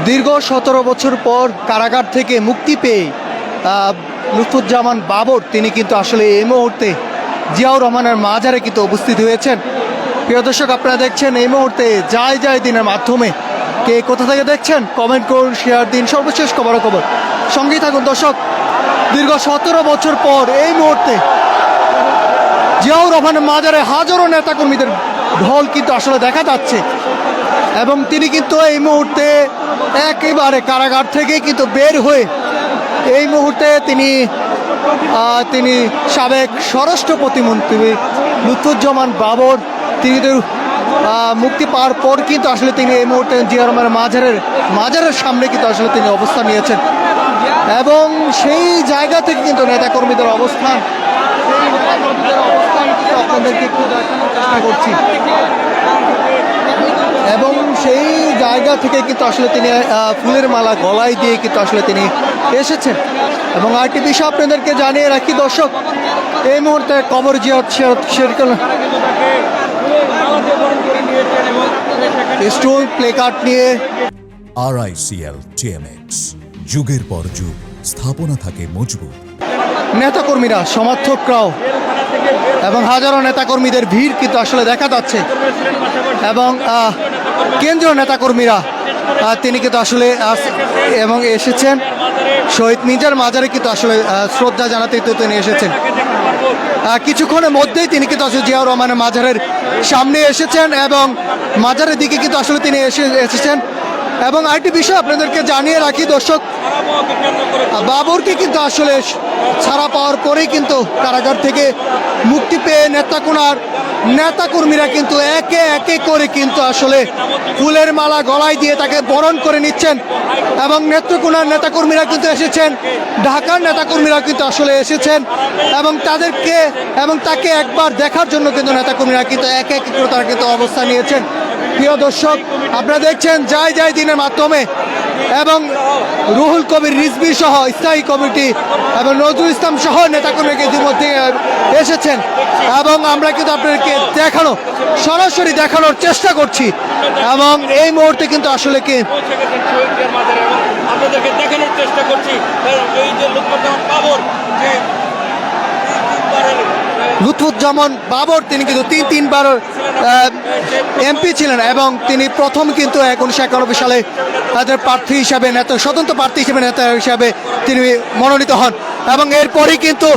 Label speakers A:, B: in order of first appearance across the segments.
A: দীর্ঘ 17 বছর পর কারাগার থেকে মুক্তি পেয়ে লুৎফুজ্জামান বাবর তিনি কিন্তু আসলে এই মুহূর্তে জিয়াউর রহমানের মাজারে কিন্তু উপস্থিত হয়েছেন। প্রিয় দর্শক, আপনারা দেখছেন এই মুহূর্তে যায় দিনের মাধ্যমে কে কোথা থেকে দেখছেন কমেন্ট করুন, শেয়ার দিন। সর্বশেষ খবর সঙ্গেই থাকুন দর্শক। দীর্ঘ 17 বছর পর এই মুহূর্তে জিয়াউর রহমানের মাজারে হাজারো নেতাকর্মীদের ঢল কিন্তু আসলে দেখা যাচ্ছে এবং তিনি কিন্তু এই মুহূর্তে একেবারে কারাগার থেকে কিন্তু বের হয়ে এই মুহূর্তে তিনি সাবেক স্বরাষ্ট্র প্রতিমন্ত্রী লুৎফুজ্জামান বাবর তিনি মুক্তি পাওয়ার পর কিন্তু আসলে তিনি এই মুহূর্তে জিয়া রহমানের মাজারের সামনে কিন্তু আসলে তিনি অবস্থান নিয়েছেন এবং সেই জায়গা থেকে কিন্তু নেতাকর্মীদের অবস্থান কিন্তু আপনাদেরকে একটু দেখানোর চেষ্টা করছি এবং সেই জায়গা থেকে কিন্তু আসলে তিনি ফুলের মালা গলায় দিয়ে কিন্তু আসলে তিনি এসেছেন। এবং আরেকটি বিষয় আপনাদেরকে জানিয়ে রাখি দর্শক, এই মুহূর্তে কবর জিয়ারত স্টুল প্লেকার্ড নিয়ে
B: RICL TMX যুগের পর যুগ স্থাপনা থাকে মজবুত।
A: নেতাকর্মীরা, সমর্থকরাও এবং হাজারো নেতাকর্মীদের ভিড় কিন্তু আসলে দেখা যাচ্ছে এবং কেন্দ্রীয় নেতাকর্মীরা তিনি কিন্তু আসলে এবং এসেছেন শহীদ মির্জার মাজারে কিন্তু আসলে শ্রদ্ধা জানাতে তিনি এসেছেন। কিছুক্ষণের মধ্যেই তিনি কিন্তু আসলে জিয়াউর রহমানের মাজারের সামনে এসেছেন এবং মাজারের দিকে কিন্তু আসলে তিনি এসেছেন। এবং আরেকটি বিষয় আপনাদেরকে জানিয়ে রাখি দর্শক, বাবরকে কিন্তু আসলে ছাড়া পাওয়ার পরেই কিন্তু কারাগার থেকে মুক্তি পেয়ে নেতাকর্মীরা কিন্তু একে একে করে কিন্তু আসলে ফুলের মালা গলায় দিয়ে তাকে বরণ করে নিচ্ছেন এবং নেত্রকোনার নেতাকর্মীরা কিন্তু এসেছেন, ঢাকার নেতাকর্মীরা কিন্তু আসলে এসেছেন এবং তাকে একবার দেখার জন্য কিন্তু নেতাকর্মীরা কিন্তু একে একে করে তারা কিন্তু অবস্থান নিয়েছেন। প্রিয় দর্শক, আপনারা দেখছেন যায় দিনের মাধ্যমে এবং রুহুল কবির রিজভী সহ স্থায়ী কমিটি এবং নজরুল ইসলাম সহ নেতাকর্মীরা ইতিমধ্যে এসেছেন এবং আমরা কিন্তু আপনাদেরকে সরাসরি দেখানোর চেষ্টা করছি এবং এই মুহূর্তে কিন্তু আসলে কি
C: আপনাদেরকে দেখানোর চেষ্টা করছি এই যে
A: লুৎফুজ্জামান বাবর তিনি কিন্তু তিনবার এমপি ছিলেন এবং তিনি প্রথম কিন্তু 1991 সালে তাদের প্রার্থী হিসাবে স্বতন্ত্র প্রার্থী হিসাবে তিনি মনোনীত হন এবং এরপরই কিন্তু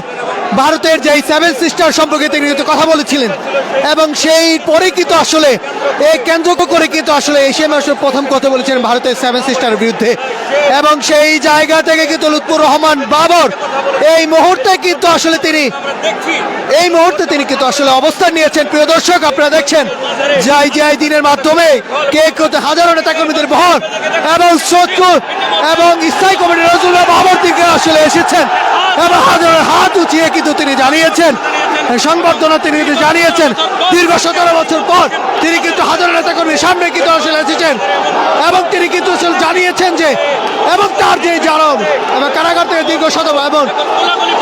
A: ভারতের যে 7 সিস্টার সম্পর্কে তিনি কিন্তু কথা বলেছিলেন এবং সেই পরে কিন্তু আসলে এই কেন্দ্র করে কিন্তু আসলে এশিয়া মহাদেশের প্রথম কথা বলেছিলেন ভারতের 7 সিস্টারের বিরুদ্ধে এবং সেই জায়গা থেকে কিন্তু লুৎফুর রহমান বাবর এই মুহূর্তে কিন্তু আসলে তিনি কিন্তু আসলে অবস্থান নিয়েছেন। প্রিয় দর্শক, আপনারা দেখছেন যায় দিনের মাধ্যমে হাজারো নেতাকর্মীদের বহর এবং এবং স্থায়ী কমিটির নজরুল বাবর দিকে আসলে এসেছেন এবং হাজারো হাত উঁচিয়ে কিন্তু তিনি জানিয়েছেন সংবর্ধনা তিনি জানিয়েছেন। দীর্ঘ 17 বছর পর তিনি কিন্তু হাজারো নেতাকর্মীর সামনে কিন্তু আসলে এসেছেন এবং তিনি কিন্তু আসলে জানিয়েছেন যে এবং তার যে জারম এবং কারাগার থেকে দীর্ঘ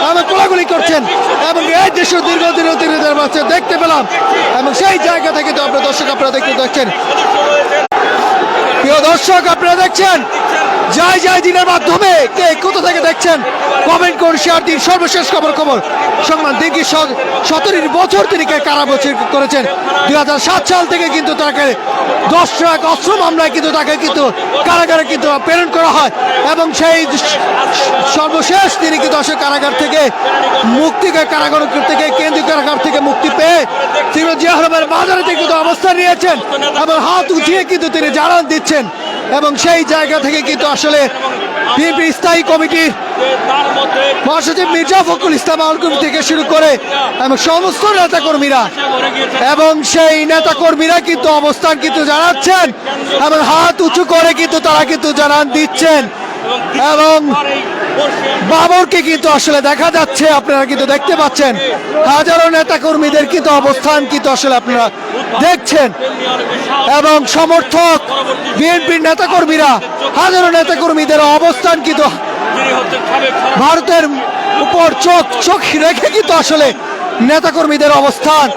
A: এবং কোলাগুলি করছেন এবং এই দৃশ্য দীর্ঘদিন দেখতে পেলাম এবং সেই জায়গা থেকে তো আপনারা দেখছেন। প্রিয় দর্শক, আপনারা দেখছেন যায় দিনের মাধ্যমে কে কোথা থেকে দেখছেন কমেন্ট করুন, শেয়ার দিন। সর্বশেষ খবর সংবাদ দিকে 17 বছর তিনি কারাবরী করেছেন। 2007 সাল থেকে কিন্তু তাকে 10 অস্ত্র মামলায় কিন্তু তাকে কিন্তু কারাগারে কিন্তু প্রেরণ করা হয় এবং সেই সর্বশেষ তিনি কিন্তু কারাগার থেকে কেন্দ্রীয় কারাগার থেকে মুক্তি পেয়ে তিনি জিয়া রহমানের মাজারে কিন্তু অবস্থান নিয়েছেন এবং হাত উঠিয়ে কিন্তু তিনি জানান দিচ্ছেন এবং সেই জায়গা থেকে কিন্তু আসলে বিএনপি স্থায়ী কমিটির মহাসচিব মির্জা ফখরুল ইসলাম আলমগীর থেকে শুরু করে এবং সমস্ত নেতাকর্মীরা এবং সেই নেতাকর্মীরা কিন্তু অবস্থান কিন্তু জানাচ্ছেন এবং হাত উঁচু করে কিন্তু তারা কিন্তু জানান দিচ্ছেন এবং বাবরকে কিন্তু আসলে দেখা যাচ্ছে, আপনারা কিন্তু দেখতে পাচ্ছেন হাজারো নেতাকর্মীদের কিন্তু অবস্থান কিন্তু আসলে আপনারা দেখছেন এবং সমর্থক বিএনপির নেতাকর্মীরা হাজারো নেতাকর্মীদের অবস্থান কিন্তু ভারতের উপর চোখ রেখে কিন্তু আসলে নেতাকর্মীদের অবস্থান।